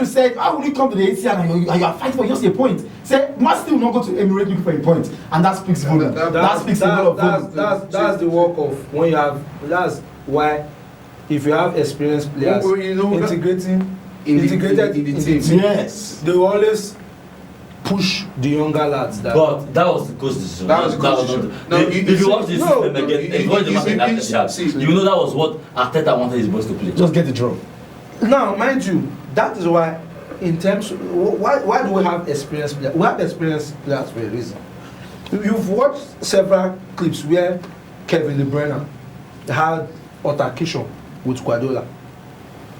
said, how will you come to the ATM and you are fighting for just a point? Say, Man City will not go to Emirates looking for a point, and that speaks volume. That speaks a lot of volume. That's the work of when you have. That's why if you have experienced players integrated in the team, yes, they will always push the younger lads. But that was the coach decision. That was the coach decision. If you watch this system again, you know that was what Arteta wanted his boys to play. Just get the draw. Now, mind you, that is why, in terms of, why do we have experienced players? We have experienced players for a reason. You've watched several clips where Kevin De Bruyne had altercation with Guardiola.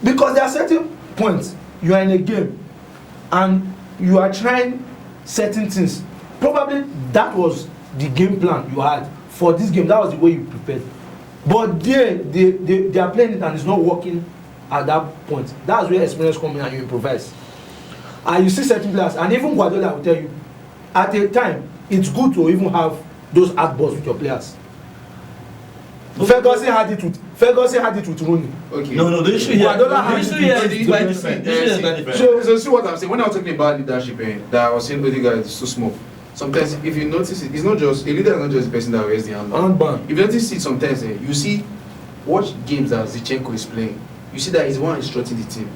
Because there are certain points, you are in a game and you are trying certain things. Probably that was the game plan you had for this game. That was the way you prepared. But they are playing it and it's not working at that point. That's where experience comes in and you improvise. And you see certain players, and even Guardiola will tell you, at a time, it's good to even have those hard balls with your players. Ferguson had it with Rooney. Okay. No, the issue here. Guardiola is quite different. So see what I'm saying. When I was talking about leadership, that I was saying Odegaard is too small. Sometimes, if you notice it, it's not just a leader is not just the person that wears the handband. If you notice it, sometimes you see, watch games that Zinchenko is playing. You see that he's one instructing the team.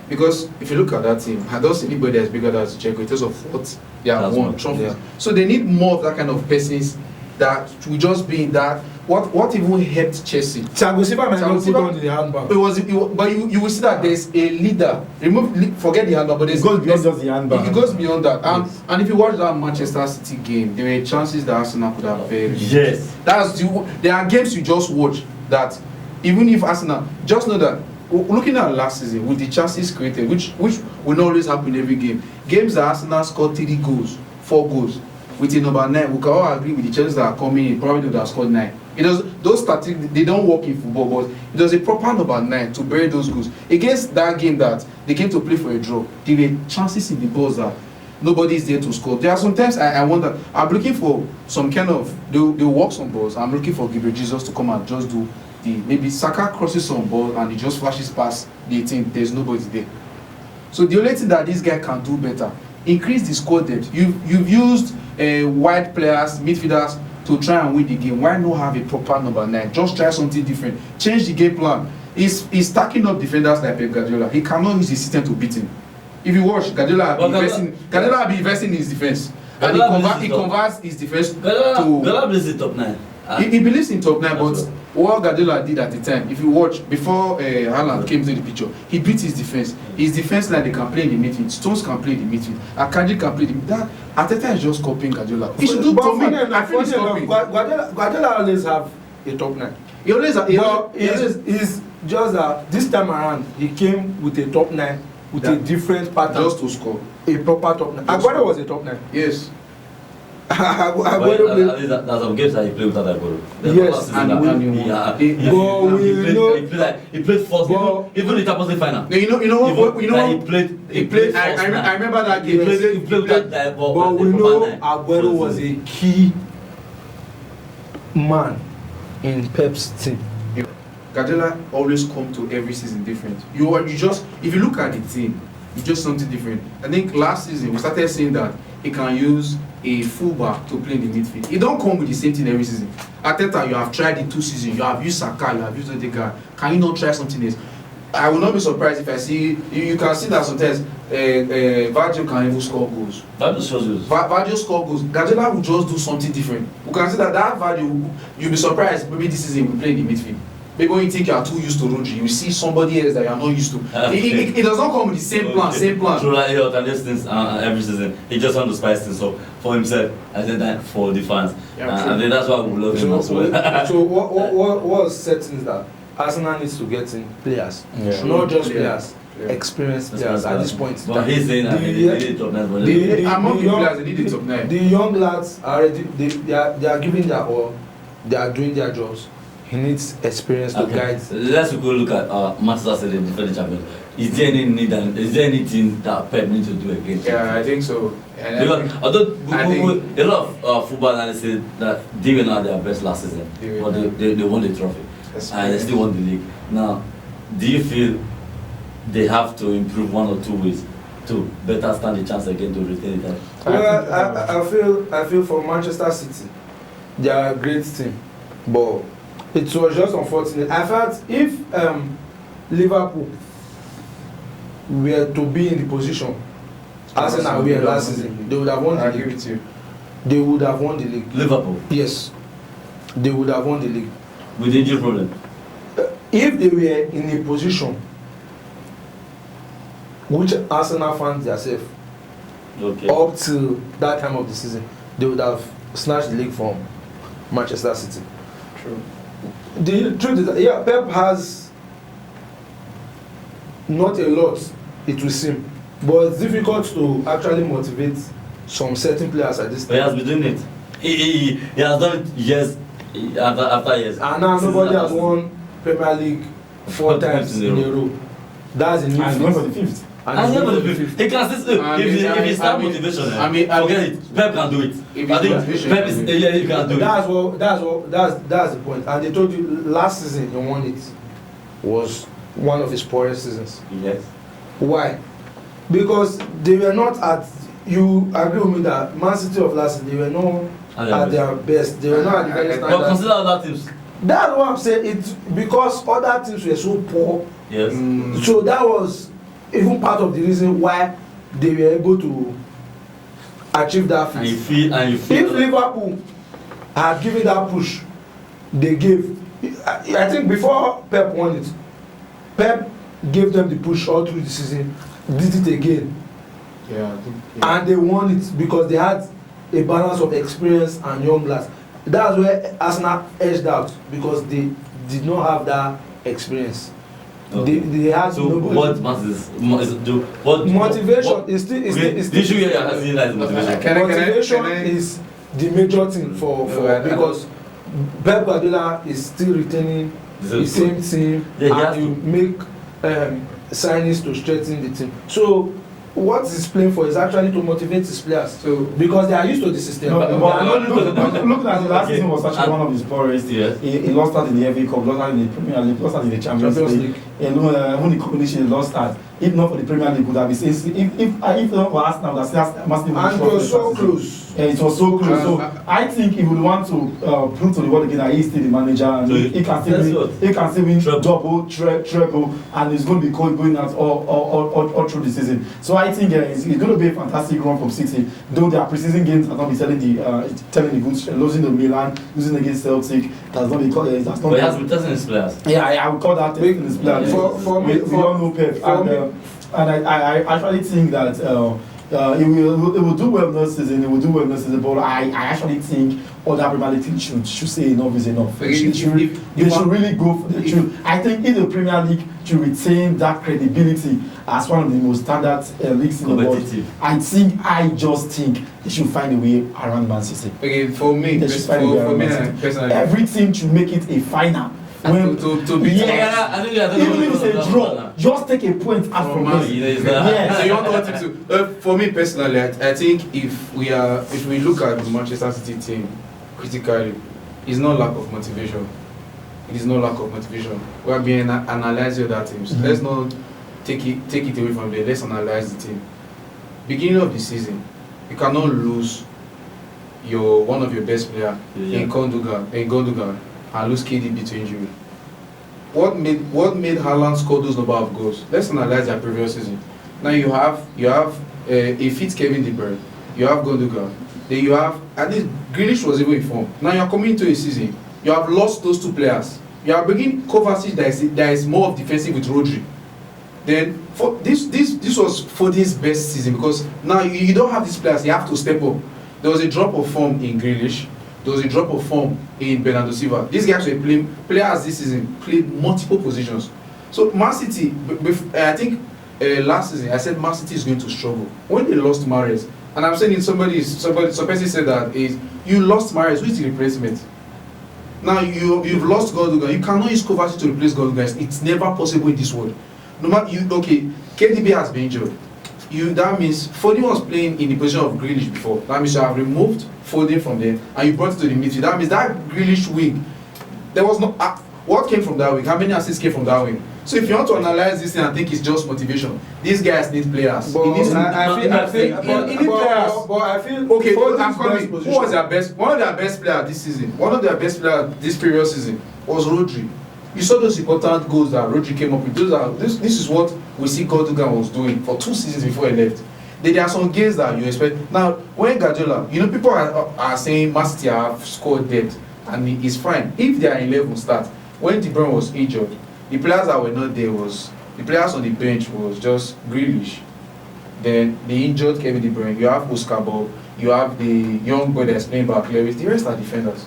Because if you look at that team, I don't see anybody that's bigger than Zinchenko in terms of what they have won trophies. Yeah. So they need more of that kind of persons that will just be in that. What even helped Chelsea? Thiago Silva might not put on the handband. But you will see that there's a leader. Forget the handband, but it goes beyond just the handband. It goes beyond that. And if you watch that Manchester City game, there were chances that Arsenal could have buried. Yes. There are games you just watch that even if Arsenal, just know that looking at last season with the chances created, which will not always happen in every game. Games that Arsenal scored 3 goals, 4 goals. With a number 9, we can all agree with the chances that are coming in, probably they would have scored 9. Those statistics, they don't work in football, but it was a proper number 9 to bury those goals. Against that game that they came to play for a draw, there were chances in the balls that nobody is there to score. There are sometimes I wonder, I'm looking for some kind of, they'll work some balls, I'm looking for Gabriel Jesus to come and just do maybe Saka crosses some ball and he just flashes past the 18, there's nobody there. So the only thing that this guy can do better, increase the score depth. You've used wide players, midfielders to try and win the game. Why not have a proper number 9? Just try something different. Change the game plan. He's stacking up defenders like Pep Guardiola. He cannot use his system to beat him. If you watch, Guardiola will be investing in his defense. And he converts his defense to... Guardiola believes in top 9. He believes in top 9, but what Guardiola did at the time, if you watch, before Haaland came to the picture, he beat his defense. His defense line, they can play in the midfield. Stones can play in the midfield. Akanji can play in the midfield. Arteta is just copying Guardiola. He should do something. I feel he's copying. Guardiola always have a top 9. He always It's just that this time around, he came with a top 9 with a different pattern. Just to score. A proper top 9. Aguero was a top 9. Yes. There's some games that he played without Aguero. Yes, he played first, even the Champions League final. You know what? He played. I remember that game. He played that. But we know Aguero was a key man in Pep's team. Guardiola always come to every season different. You just, if you look at the team, it's just something different. I think last season we started saying that he can use a fullback to play in the midfield. He don't come with the same thing every season. Arteta, you have tried it 2 seasons. You have used Saka, you have used Odegaard. Can you not try something else? I will not be surprised if I see you can see that sometimes Virgil can even score goals. Virgil score goals. Guardiola will just do something different. We can see that Virgil, you'll be surprised. Maybe this season we play in the midfield. Maybe when you think you are too used to Rodri, you see somebody else that you are not used to. It does not come with the same plan, same plan. True, like he alternates things every season. He just wants to spice things up for himself. I said that for the fans. And then that's why we love him as well. So what was certain is that Arsenal needs to get in players, Yeah. not just Player. players, Player. experienced players at this point. But he's saying that The- they need top nine for the- them. Among the young- players, they need the top 9. The young lads are already they are giving their all, they are doing their jobs. He needs experience to guide. Let's go look at Manchester City, the defending champions. Is there any need and is there anything that Pep needs to do again? Yeah, I think so. And I Because think- although I think- a lot of football analysts say that they were not their best last season, They were but not. they won the trophy That's and they correct. still won the league. Now, do you feel they have to improve one or two ways to better stand the chance again to retain it? Well, I feel for Manchester City, they are a great team, but it was just unfortunate. I felt if Liverpool were to be in the position Arsenal were last season, they would have won I the agree league. with you. They would have won the league. Liverpool Yes, they would have won the league. with the injury problem. If they were in a position which Arsenal fans themselves Okay. up till that time of the season, they would have snatched the league from Manchester City. True. The truth is that, yeah, Pep has not a lot, it will seem, but it's difficult to actually motivate some certain players at this But he has time. been doing it. He has done it years after years. And now Season nobody after has won Premier League 4 times in a row. That's a new And going for feat. the fifth. And And it's yeah, going but to be if fifth. he can still, if he start motivation, forget mean, it. Pep can do it. If I it's think motivation, Pep is yeah, he can do it. That's the point. And they told you last season he won it was one of his poorest seasons. Yes. Why? Because they were not at. You agree with me that Man City of last season they were not at their best. They were not at the very But standard. consider other teams. That's what I'm saying. It's because other teams were so poor. Yes. So that was even part of the reason why they were able to achieve that And you feat. feel. If Liverpool had given that push they gave, I think before Pep won it, Pep gave them the push all through the season, did it again, Yeah, I think. Yeah. and they won it because they had a balance of experience and young lads. That's where Arsenal edged out because they did not have that experience. Okay. They had So nobody. what matters is do what Motivation what, is still the issue here has been like motivation. motivation can I- is the major thing for No, because Pep Guardiola is still retaining the same team Yeah, he has and you make signings to strengthen the team. So what he's playing for is actually to motivate his players So because they are used to the system. No, They are but not used to the looking at the last Okay. season was actually And- one of his poorest. Yes. He lost out in the FA Cup, lost out in the Premier League, lost out in the Champions League. And when the combination he lost out. If not for the Premier League, would have been if not for Arsenal, that's massive. and it was so close. And it was so close. So I think he would want to prove to the world again that he's still the manager and So he can still that's win. what? He can still win Treble. double, treble, and he's going to be going out all through the season. So I think it's going to be a fantastic run from City. Though their preseason games has not been telling the good, losing to Milan, losing against Celtic, that's not because that's not. But he has been testing his players. Yeah, I would call that testing his plan. For me, We don't know Pep, and I actually think that he will do well next season. He will do well next season, but I actually think other Premier League teams should say enough is enough. Okay, They should really go for the truth. I think in the Premier League to retain that credibility as one of the most standard leagues in the world, Competitive. I just think they should find a way around Man City. okay, for me, They should find a way for around me Man City. personally, Every team should make it a final. When to be yes. I think Even if it's a draw, just take a point out from Man this. City. So Yes. you want to what to for me personally, I think if we look at the Manchester City team critically, it's not lack of motivation. It is not lack of motivation. We are being analyzing other teams. Mhm. Let's not take it away from there. Let's analyze the team. Beginning of the season, you cannot lose one of your best player in Gundogan and lose KDB to injury. What made Haaland score those number of goals? Let's analyze their previous season. Now you have a fit Kevin De Bruyne, you have Gundogan, then you have at least Grealish was even in form. Now you are coming into a season, you have lost those two players. You are bringing Kovacic that is more of defensive with Rodri. Then for this was Foden's best season because now you don't have these players. You have to step up. There was a drop of form in Grealish. there was a drop of form in Bernardo Silva. These guys were playing, players this season played multiple positions. So Man City, I think last season I said Man City is going to struggle when they lost Mahrez. And I'm saying it, some person said that is you lost Mahrez, who is the replacement? Now you've lost Gundogan. You cannot use Kovacic to replace Gundogan. It's never possible in this world. No matter KDB has been injured. That means Foden was playing in the position of Grealish before. That means you have removed Foden from there and you brought it to the midfield. That means that Grealish wing, there was no what came from that wing? How many assists came from that wing? So if you want to analyze this thing and think it's just motivation, these guys need players. But I feel okay. I'm coming. Who was their best? One of their best players this season. One of their best players this previous season was Rodri. You saw those important goals that Rodri came up with. This is what we see Gundogan was doing for 2 seasons before he left. There are some games that you expect. Now, when Guardiola, people are saying Man City have scored dead, and it's fine if they are 11 start. When De Bruyne was injured, the players that were not there the players on the bench was just Grealish. Then the injured Kevin De Bruyne. You have Oscar Bob. You have the young boy that's playing back Lewis. The rest are defenders.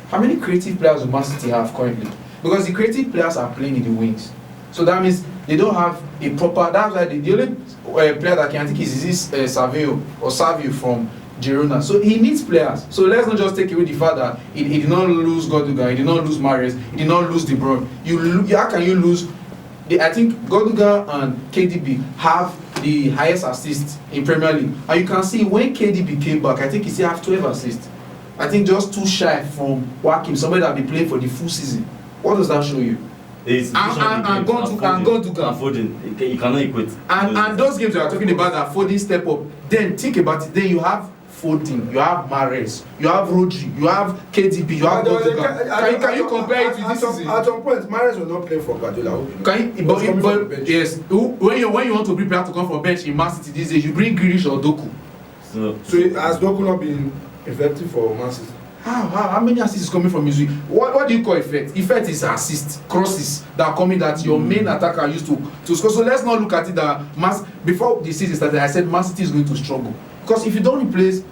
How many creative players do Man City have currently? Because the creative players are playing in the wings. So that means they don't have a proper. That's why the only player that can think is this Savio from Girona. So he needs players. So let's not just take away the fact that he did not lose Gundogan, he did not lose Mahrez, he did not lose De Bruyne. How can you lose? I think Gundogan and KDB have the highest assists in Premier League. And you can see when KDB came back, I think he still have 12 assists. I think just 2 shy from Joachim, somebody that been playing for the full season. What does that show you? And Foden, you cannot equate. And those games you are talking about that Foden step up, then think about it. Then you have Foden, you have Mahrez, you have Rodri, you have KDB, you have Gundogan. Can you compare it to this season? At some point, Mahrez will not play for Guardiola. Yes, when you want to prepare to come from bench in Man City these days, you bring Grealish or Doku. So has Doku not been effective for Man City? How many assists is coming from his week? What do you call effect? Effect is assist, crosses that are coming that your main attacker used to score. So let's not look at it that before the season started, I said Man City is going to struggle. Because if you don't replace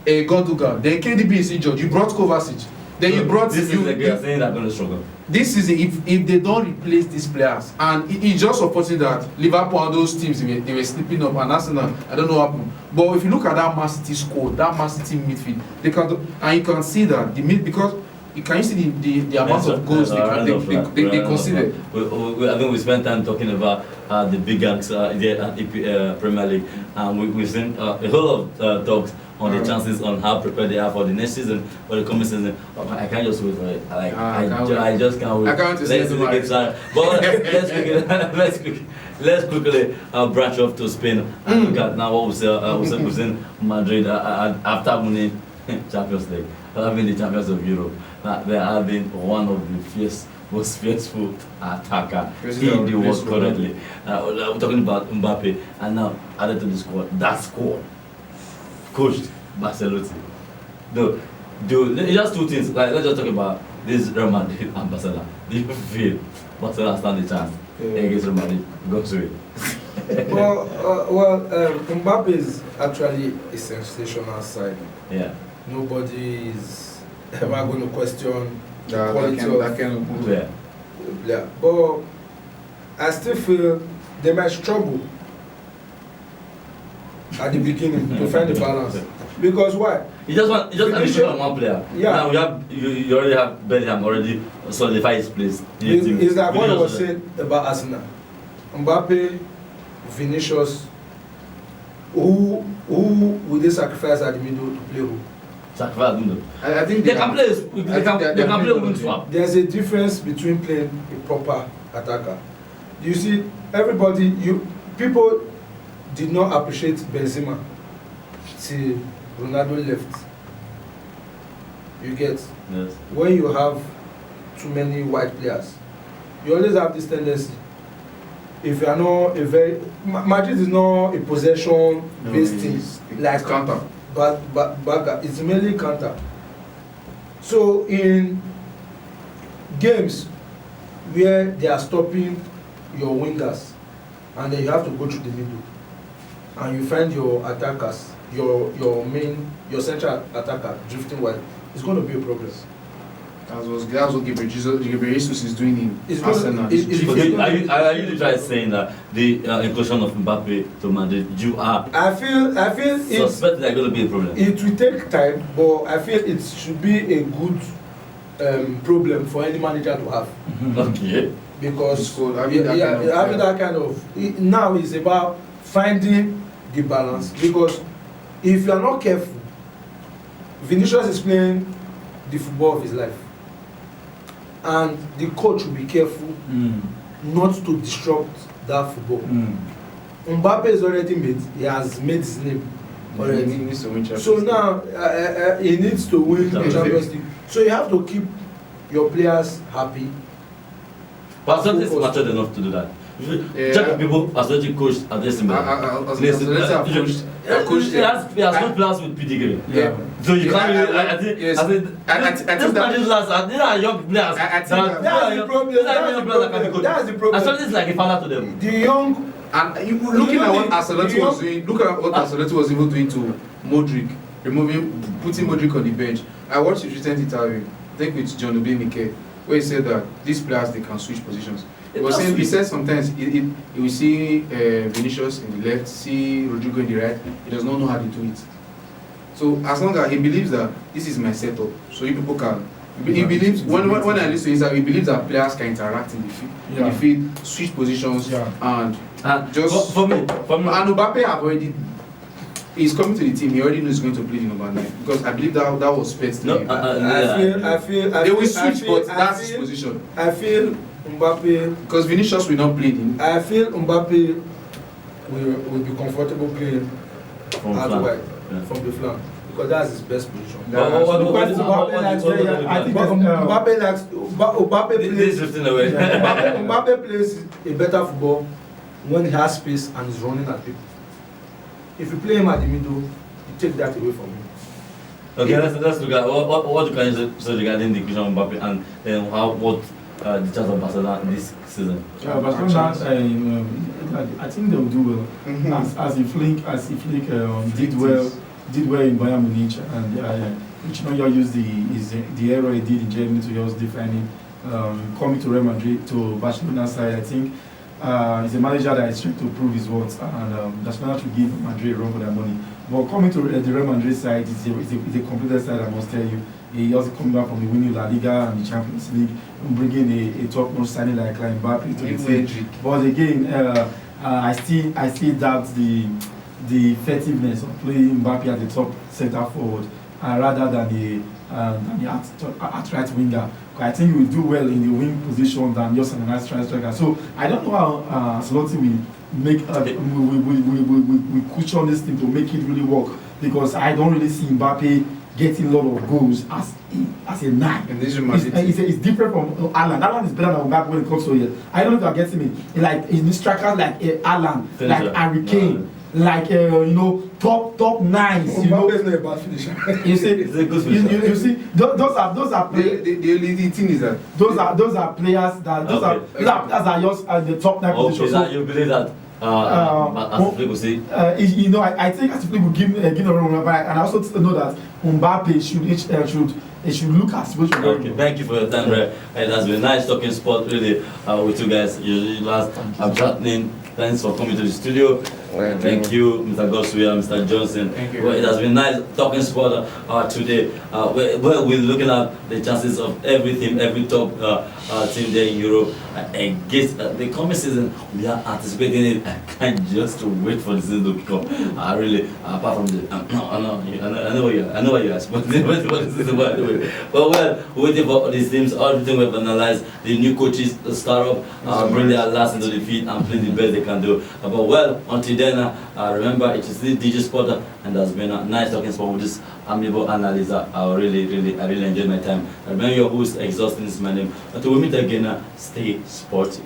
a Gundogan, then KDB is injured. You brought Kovacic. Then you brought this is you're saying they're going to struggle. This is if they don't replace these players, and it's just supporting that Liverpool and those teams they were sleeping up, and Arsenal, I don't know what happened. But if you look at that Man City squad, that Man City midfield, they can, and you can see that because you can see the amount of goals they consider. I think we spent time talking about the big gangs the Premier League, and we've seen a whole lot of talks on the chances on how prepared they are for the next season, for the coming season. I can't just wait for it. I just can't wait. I can't wait to see it. But let's quickly branch off to Spain and look at now what we've seen Madrid after winning Champions League, having the champions of Europe. They have been one of the most fearful attacker in the world currently. We're talking about Mbappe, and now added to the squad, that squad coached Barcelona. Just 2 things. Let's just talk about this Real Madrid and Barcelona. Do you feel Barcelona stand a chance against Real Madrid? Godswill. Mbappe is actually a sensational signing. Yeah. Nobody is ever going to question the quality that kind of player. Yeah. But I still feel they might struggle at the beginning to find the balance. Because why? You just addition on one player. Yeah. Now you already have Bellingham already solidified his place. It's like what I was saying about Arsenal. Mbappe, Vinicius, who will they sacrifice at the middle to play who? Sacrifice window. I think they can play. They can play wing swap. There's a difference between playing a proper attacker. You see, people did not appreciate Benzema till Ronaldo left. You get? Yes. When you have too many white players, you always have this tendency. If you are not Madrid is not a possession-based team like counter. But Barca, it's mainly counter. So in games where they are stopping your wingers, and then you have to go through the middle, and you find your attackers, your central attacker drifting wide, it's going to be a problem. That's what Gabriel Jesus is doing in It's Arsenal. gonna- Are you trying saying that the inclusion of Mbappe to Madrid, you are I feel suspect that going to be a problem? it will take time, but I feel it should be a good problem for any manager to have. Okay. Because Having that kind of now is about finding the balance. Because if you are not careful, Vinicius is playing the football of his life, and the coach will be careful not to disrupt that football. Mbappe is already made; he has made his name already. He needs to win Champions So League. now he needs to win the Champions League. So you have to keep your players happy. But Atleti is matured enough to do that. Check the people Atleti coach at this moment. He has good players with pedigree. Yeah. So you can't really. I think yes. I think these Madrid players, these are young players. I think That's the problem. That's the problem. Atleti is like a father to them. The young. And you looking at what Ancelotti was doing, look at what Ancelotti was even doing to Modric, putting Modric on the bench. I watched his recent interview, I think with John Obi Mikel, where he said that these players they can switch positions. He said sometimes he will see Vinicius in the left, see Rodrigo in the right. He does not know how to do it. So as long as he believes that this is my setup, so you people can. He believes when I listen to him, that he believes that players can interact in the field, in the field, switch positions, and just for me, and Mbappe have already. He's coming to the team. He already knows he's going to play the number 9 because I believe that was first. no, I feel. They will switch, but that's his position. I feel Mbappe. Because Vinicius will not play him. I feel Mbappe will be comfortable playing out wide from the flank because that's his best position. Mbappe plays a better football when he has space and is running at people. If you play him at the middle, you take that away from him. Okay, let's look at what you can say regarding the inclusion of Mbappe and then what the chance of Barcelona this season. Barcelona, I think they will do well. As if Link did well in Bayern Munich, and which now use the error he did in Germany to just defend him. Coming to Real Madrid to Barcelona side, I think he's a manager that is trying to prove his worth, and Barcelona to give Madrid a run for their money. But coming to the Real Madrid side, it's a completed side, I must tell you. He also coming back from the winning La Liga and the Champions League, bringing a top-notch signing like Mbappe to the team. But again, I still doubt the effectiveness of playing Mbappe at the top centre forward, rather than the at right winger. I think he will do well in the wing position than just an nice striker. So I don't know how Ancelotti will make we cushion this thing to make it really work, because I don't really see Mbappe getting a lot of goals as a 9. It's different from Haaland. Haaland is better than Mbappe when it comes to it. I don't know if you're getting me. Like in strikers like Haaland, like Harry Kane, like top 9s. Mbappe is not a bad finisher. You see, It's a good finisher. you see, those are players. The thing is that Those are players that are just at the top 9 Okay, positions. now you believe that as people say, I think as people will give a run back, and I also know that Mbappe should look at situation. okay, thank you for your time, Ray. It has been nice talking sport really with you guys. I'm chatting. Thanks for coming to the studio. Thank you, Mr. Godswill and Mr. Johnson. Thank you. Well, it has been nice talking sport today. We're looking at the chances of every top team there in Europe. I guess the coming season, we are anticipating it. I can't just wait for the season to come. Really, apart from the, I know what you guys, but waiting for the season, by the way. But waiting for these teams, everything we've analyzed, the new coaches start up, bring their last into the field and play the best they can do. But until then, remember, it is the DJ Sport, and there's been a nice talking sport with this amiable analyst. I really enjoyed my time. I remember your host, Ehis Austin is my name. Until we meet again, stay sporty.